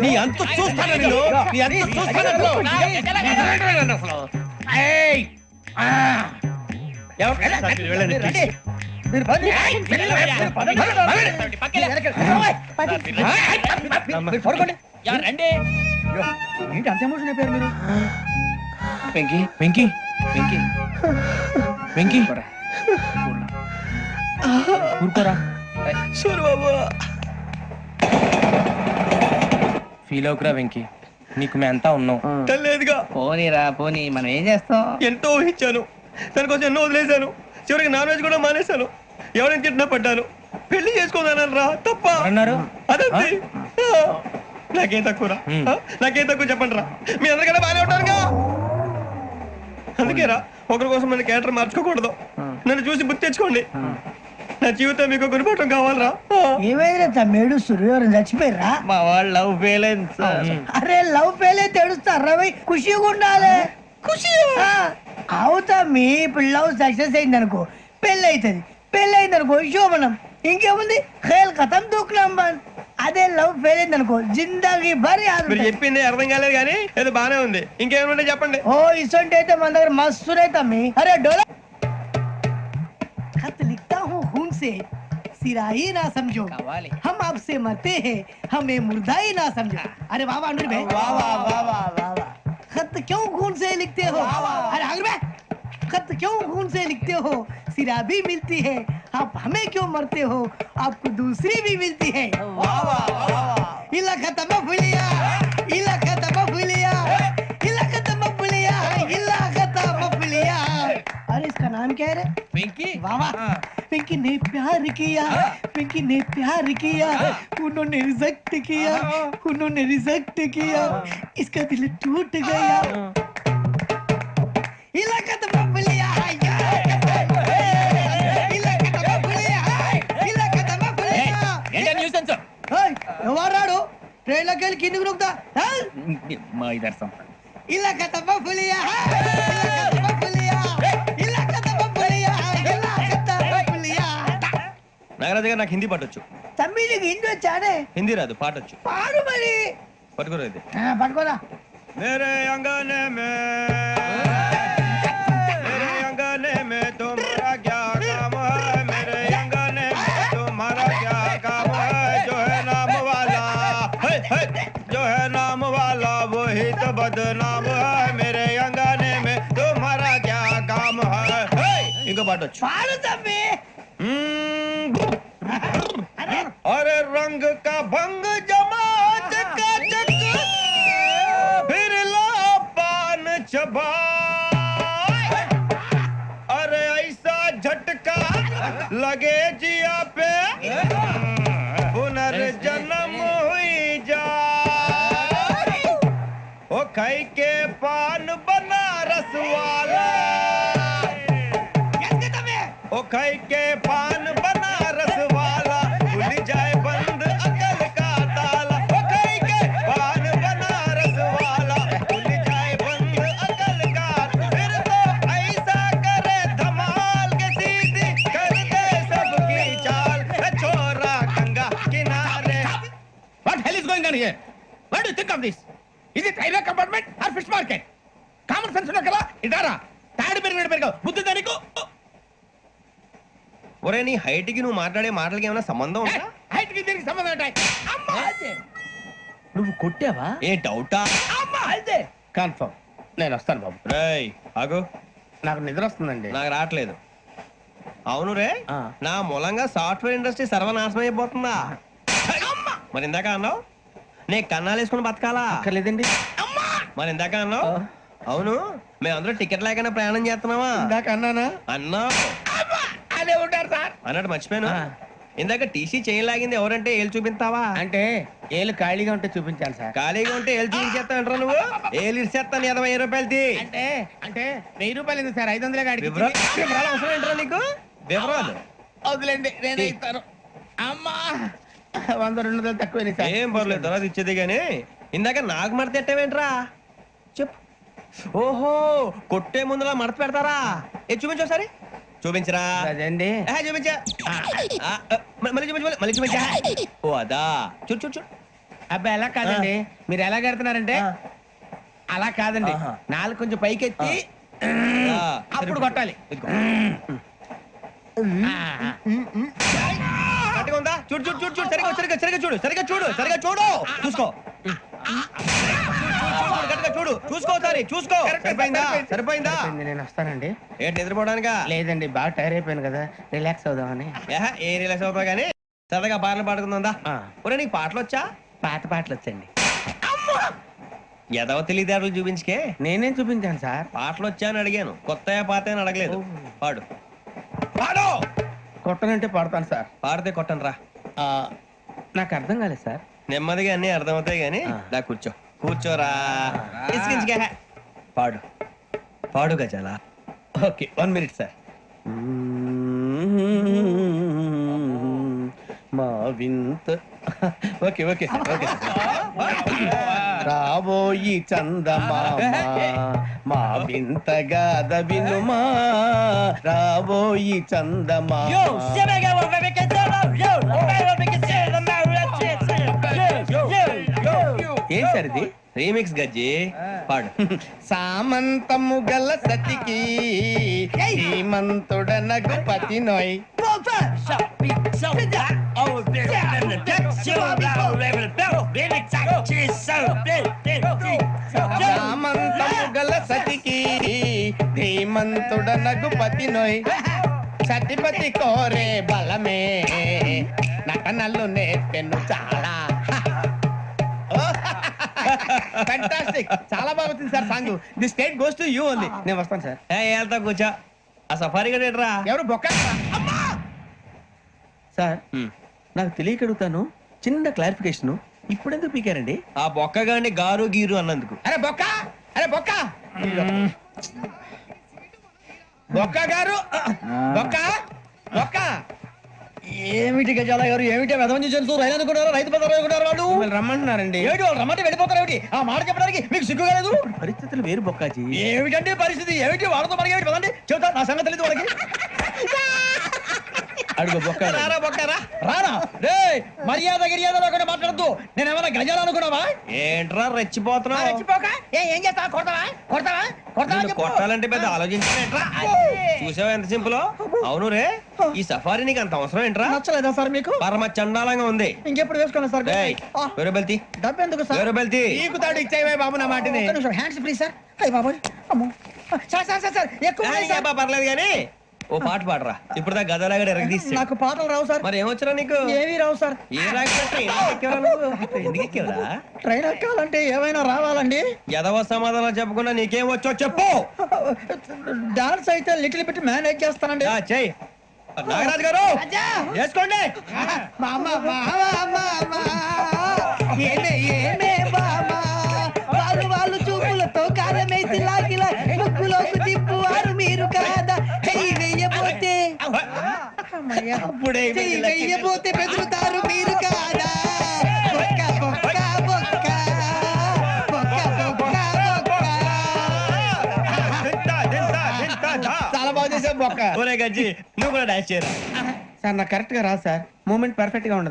నీ అంత చూస్తాను ఏంటి అంత ఎమోషన్ అయిపోయారు మీరు? వెంకీ వెంకీ వెంకీ వెంకీ ఊరుకోరా ఫీల్ అవుకురా వెంకీ, నీకు మేమంతా ఉన్నాం. లేదుగా పోనీరా పోనీ, మనం ఏం చేస్తాం? ఎంతో ఊహించాను, దానికోసం ఎన్నో వదిలేశాను, చివరికి నాన్ వెజ్ కూడా మానేశాను. ఎవరైనా తిట్టినా పడ్డాను, పెళ్లి చేసుకోదానని రా తప్ప అన్నారు. అదంతే. నాకేం తక్కువ నాకేం తక్కువ చెప్పండి రా, మీ అందరికన్నా బాగానే ఉంటారుగా. అందుకే రా, ఒకరి కోసం మన క్యారెక్టర్ మార్చుకోకూడదు. నన్ను చూసి గుర్తు తెచ్చుకోండి. నా జీవితం మీకు గురిపటం కావాలరా. ఏమైనా తమ్మేడు సూర్యవరం చచ్చిపోయిరా? మా వాళ్ళు లవ్ ఫెయిల్ అయింది. అరే లవ్ ఫెయిల్ అయితే ఏడుస్తారా? ఖుషిగా ఉండాలి. ఖుషి అవుతా. మీ ఇప్పుడు లవ్ సక్సెస్ అయింది అనుకో, పెళ్ళి అవుతుంది. పెళ్ళి అయింది అనుకో శోభనం. ఇంకేముంది, ఖేల్ కథం దూకునాం బాన్. అదే లవ్ ఫెయిల్ అయింది అనుకో జిందాగీ భారీ. మీరు చెప్పింది అర్థం కాలేదు కానీ ఏదో బానే ఉంది. ఇంకేమైనా చెప్పండి. ఓ ఇసొంటి అయితే మన దగ్గర మస్తునే తమ్మి. అరే డోలా खत लिखता हूँ खून से, सिराही ना समझो, हम आपसे मरते हैं, हमें मुर्दा ही ना समझो. अरे वाह वाह भाई, वाह वाह वाह वाह वाह वाह. खत क्यों खून से लिखते हो? अरे आगे भाई, खत क्यों खून से लिखते हो? सिरा भी मिलती है, आप हमें क्यों मरते हो? आपको दूसरी भी मिलती है. वाह वाह वाह. इला खत्म फुलिया, इला खत्म फुलिया, इला खत्म फुलिया, इला खत्म फुलिया. अरे इसका नाम क्या है रे? వెంకీ वाह पिंकी ने प्यार किया, पिंकी ने प्यार किया, उन्होंने रिजेक्ट किया, उन्होंने रिजेक्ट किया, इसका दिल टूट गया. इलाका तो बबलिया है, इलाका तो बबलिया है, इलाका तो बबलिया. ఏంటా న్యూసెన్స్? ओए ఎవరు రాడు? ట్రైన్ లోకి వెళ్ళి కిందికి నొక్కుతా. మా ఇదర్సం इलाका तो बबलिया है, इलाका तो बबलिया, इलाका तो बबलिया, इलाका तो बबलिया. నాగరాజు గారు నాకు హిందీ పాటొచ్చు. తమ్మి నీకు హిందీ వచ్చానే? హిందీ రాదు, పాటొచ్చు. పాడు మరి. పట్టుకోరా ఇది. పట్టుకోరా. मेरे अंगने में तुम्हारा क्या काम है? मेरे अंगने में तुम्हारा क्या काम है? जो है नाम वाला जो है नाम वाला वही तो बदनाम है. मेरे अंगने में तुम्हारा क्या काम है? इनको बाटो పాడు తమ్మి. अरे रंग का भंग जमा चकाचक फिर ला पान चबा. अरे ऐसा झटका लगे जिया पे पुनर्जन्म हुई जा. ओ खाई के पान बनारस वाला, ओ खाई के पान बनारस वाला खुल जाए बंद अकल का ताला. ओ खाई के पान बनारस वाला खुल जाए बंद अकल का. फिर तो ऐसा करे धमाल के सीधी कर दे सबकी चाल. छोरा गंगा किनारे. What hell is going on here? What do you think of this? Is it railway compartment or fish market? Common sense ఉన్నా కదా ఇదారా. తాడు పెరిగావు బుద్ధి దానికి. ఒరే నీ హైట్ కి నువ్వు మాట్లాడే మాటలకి ఏమైనా సంబంధం ఉందా? హైట్ కి దీనికి సంబంధం ఉంటాయి. అమ్మా నువ్వు కొట్టావా? ఏ డౌటా? అమ్మా అయితే కన్ఫర్మ్. నేను వస్తాను బాబు. రేయ్ ఆగు, నాకు నిద్ర వస్తుందండి. నాకు రావట్లేదు. అవును రే, నా మూలంగా సాఫ్ట్వేర్ ఇండస్ట్రీ సర్వనాశనం అయిపోతుందా? మరి ఇందాక అన్నావు నే కన్నాలు వేసుకుని బతకాలా? అక్కర్లేదండి. మరి ఇందాక అన్నావు అవును మేమందరూ టికెట్ లేకుండా ప్రయాణం చేస్తున్నావా? ఇందాక అన్నానా? అన్నావు. అదే ఉంటారు సార్ అన్నట్టు మర్చిపోయాను. ఇందాక టీసీ చేయి లాగింది ఎవరంటే ఏళ్ళు చూపిస్తావా? అంటే ఏళ్ళు ఖాళీగా ఉంటే చూపించాలి సార్. ఖాళీగా ఉంటే ఏళ్ళు చూపించేస్తానంటారా నువ్వు? ఏళ్ళు ఇచ్చేస్తాను 20 రూపాయలది. అంటే అంటే 1000 రూపాయలు ఎందుకు సార్? 500 గాడికి వివరాలు అవసరం ఏంటరా నీకు? వివరాలు వదిలేండి, నేనే ఇస్తాను. అమ్మా 100 200 తక్కువ సార్. ఏం పర్లేదు, తర్వాత ఇచ్చేది కానీ ఇందాక నాకు మడత ఎట్టవేంట్రా చెప్పు. ఓహో కొట్టే ముందులా మడత పెడతారా? ఏ చూపించు ఒకసారి. చూపించరా అదండి చూపించా మళ్ళీ చూపించు మళ్ళీ చూపించా ఓ అదా చూడు చూడు చూడు అబ్బాయి ఎలా కాదండి మీరు ఎలా కడుతున్నారంటే అలా కాదండి ఆహా. నాలుగు కొంచెం పైకెత్తి అప్పుడు కొట్టాలి కరెక్ట్గా ఉందా చూడు చూడు చూడు చూడు సరిగా సరిగా సరిగా చూడు సరిగా చూడు సరిగా చూడు చూసుకో కరెక్ట్గా చూడు చూసుకో సారి చూసుకో సరిపోయిందా సరిపోయిందా నేను వస్తానండి ఏంటి నిద్రపోవడానికా లేదండి బాగా టైర్ అయిపోయాను కదా రిలాక్స్ అవుదామని ఏ రిలాక్స్ అవుతావు కానీ సరదాగా పాటలు పాడుకుందా ఆ. ఒరే నీకు పాటలు వచ్చా పాత పాటలు వచ్చండి ఎదవ తెలివితేటలు చూపించుకే నేనేం చూపించాను సార్ పాటలు వచ్చా అని అడిగాను కొత్త పాత అని అడగలేదు పాడు పాడు కొట్టనంటే పడతాను సార్ పాడితే కొట్టను రా ఆ, నాకు అర్థం కాలేదు సార్ నెమ్మదిగా అన్ని అర్థమవుతాయి గానీ ఆ. దా కూర్చో కూర్చోరా ఇసికించుకే. పాడు పాడు గజాల ఓకే 1 మినిట్ సార్ మా వింత ఓకే ఓకే ఓకే రాబోయి చందమామ మా వింతగాద వినుమా రాబోయి చందమామ ఏం సార్ ఇది రీమిక్స్ గజ్జి పాడు సామంతము గల సతికి శ్రీమంతుడనగు పతి నోయ్ సామంతము గల సతికి ధీమంతుడనగు పతి నోయ్ సతిపతి కోరే బలమే నటనలు నేర్పెను చాలా ఫ్యాంటాస్టిక్ చాలా బాగా వచ్చింది sir song the state goes to you only నేను వస్తాను సార్ వెళ్తా కూర్చో ఆ సఫారీ గడేట్రా ఎవరు బొక్క సార్ నాకు తెలియక అడుగుతాను చిన్న క్లారిఫికేషన్ ఇప్పుడు ఎందుకు పీకారండి ఆ బొక్కగాని గారు గీరు అన్నందుకు అరే బొక్క అరే బొక్క బొక్క గారు బొక్క బొక్క ఏమిటి గజాల గారు ఏమిటి వెదవని చేస్తూ రైలు అనుకున్నారు రైతు బజార్ అనుకున్నారు వాళ్ళు మిమ్మల్ని రమ్మంటున్నారండి ఏమిటి వాళ్ళు రమ్మంటే వెళ్ళిపోతారు ఏమిటి ఆ మాట చెప్పడానికి మీకు సిగ్గు కాలేదు పరిస్థితులు వేరు బొక్కాజీ ఏమిటంటే పరిస్థితి ఏమిటి వాళ్ళతో మనకి ఏమిటి పదండి చెబుతా నా సంగతి తెలియదు వాళ్ళకి అడుగు బొక్క రారా బొక్కరా రానా రే మర్యాద గిర్యాద లేకుండా మాట్లాడద్దు నేను ఏమైనా గజాలు అనుకున్నావా ఏంట్రా రెచ్చిపోతున్నావు ఏం చేస్తావా కొడతావా కొడతావా కొడతావా నిన్ను చెప్పు. కొట్టాలంటే పెద్ద ఆలోచించానేంట్రా చూసావా ఎంత సింపుల్ అవును రే ఈ సఫారీ నీకు అంత అవసరం ఏంట్రా నచ్చలేదా సార్ మీకు పరమ చండాలంగా ఉంది ఇంకెప్పుడు వేసుకోండి సార్ ఏయ్, వేరే బెల్తి డబ్బు ఎందుకు సార్ వేరే బెల్తి నీకు తాడు ఇచ్చేవే బాబు నా మాటని హ్యాండ్స్ ఫ్రీ సార్ అయ్యి బాబు అమ్మో సార్ సార్ సార్ సార్ ఎక్కువ ఉన్నాయి సార్. పర్లేదు కానీ ఓ పాట పాడరా ఇప్పుడు దా గదలాగడ ఎరగ తీసి నాకు పాటలు రావు సార్ మరి ఏమొచ్చరా నీకు ఏమీ రావు సార్ ఏ రాకపోతే ఎందుకు ఎక్కేవరా ట్రైన్ ఎక్కాలంటే ఏమైనా రావాలండి ఎదవ సమాధానం చెప్పకుండా నీకేం వచ్చో చెప్పు డాన్స్ అయితే లిటిల్ బిట్ మేనేజ్ చేస్తానండి ఆ, చెయ్ నాగరాజు గారు వేసుకోండి మామ మామ మామ ఏమే ఏమే మామ వాళ్ళు వాళ్ళు చూపులతో కారమేసి లాగిలా ముక్కులోకి తిప్పువారు మీరు కాదా చెయ్యి వెయ్యబోతే అప్పుడే చెయ్యి వెయ్యబోతే బెదురుతారు మీరు కాదా బొక్క బొక్క బొక్క బొక్క బొక్క బొక్క చాలా బాగా చేసావు బొక్క ఒరే గజ్జి నువ్వు కూడా డాన్స్ చేయరా సార్ నాకు కరెక్ట్ గా రాదు సార్ మూమెంట్ పర్ఫెక్ట్ గా ఉండదు